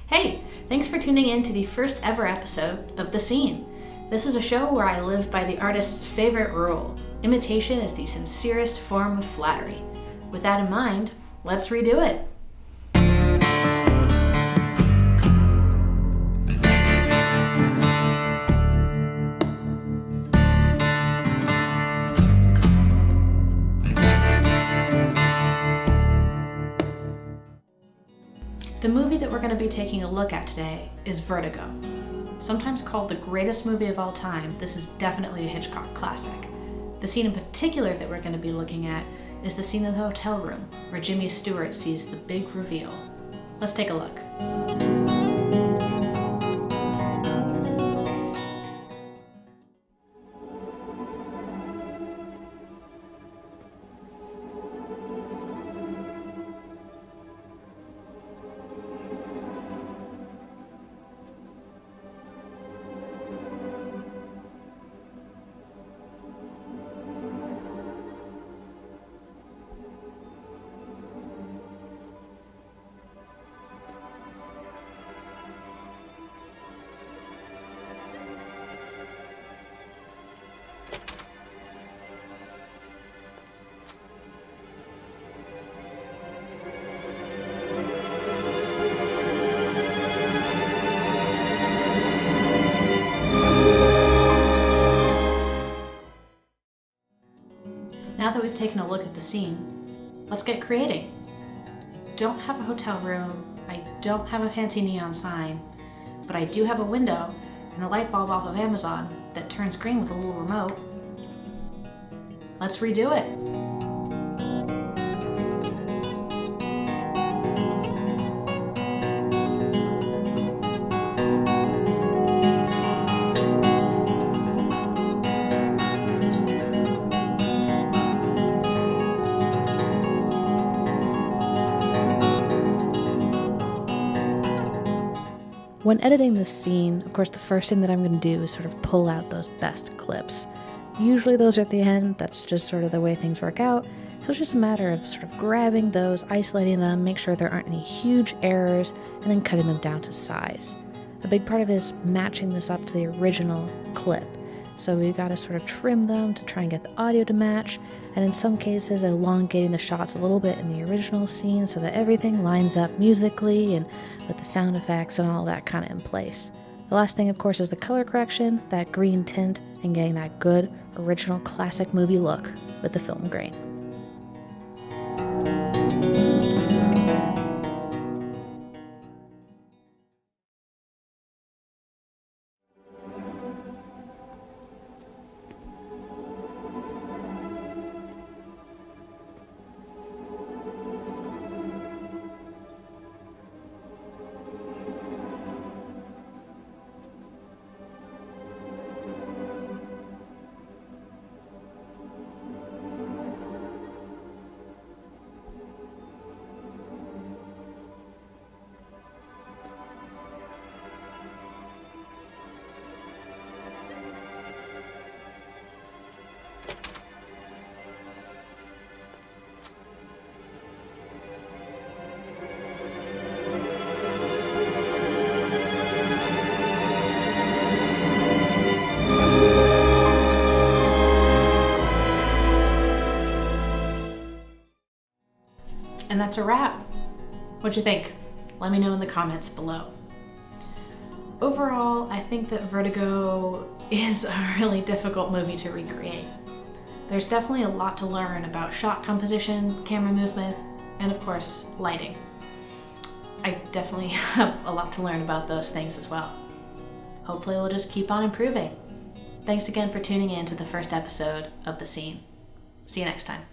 Hey, thanks for tuning in to the first ever episode of The Scene. This is a show where I live by the artist's favorite rule: imitation is the sincerest form of flattery. With that in mind, let's redo it. The movie that we're going to be taking a look at today is Vertigo. Sometimes called the greatest movie of all time, this is definitely a Hitchcock classic. The scene in particular that we're going to be looking at is the scene in the hotel room where Jimmy Stewart sees the big reveal. Let's take a look. Now that we've taken a look at the scene, let's get creating. I don't have a hotel room, I don't have a fancy neon sign, but I do have a window and a light bulb off of Amazon that turns green with a little remote. Let's redo it. When editing this scene, of course, the first thing that I'm going to do is sort of pull out those best clips. Usually those are at the end, that's just sort of the way things work out, so it's just a matter of sort of grabbing those, isolating them, make sure there aren't any huge errors, and then cutting them down to size. A big part of it is matching this up to the original clip. So we've got to sort of trim them to try and get the audio to match, and in some cases elongating the shots a little bit in the original scene so that everything lines up musically and with the sound effects and all that kind of in place. The last thing, of course, is the color correction, that green tint, and getting that good, original, classic movie look with the film grain. And that's a wrap. What'd you think? Let me know in the comments below. Overall, I think that Vertigo is a really difficult movie to recreate. There's definitely a lot to learn about shot composition, camera movement, and of course, lighting. I definitely have a lot to learn about those things as well. Hopefully we'll just keep on improving. Thanks again for tuning in to the first episode of The Scene. See you next time.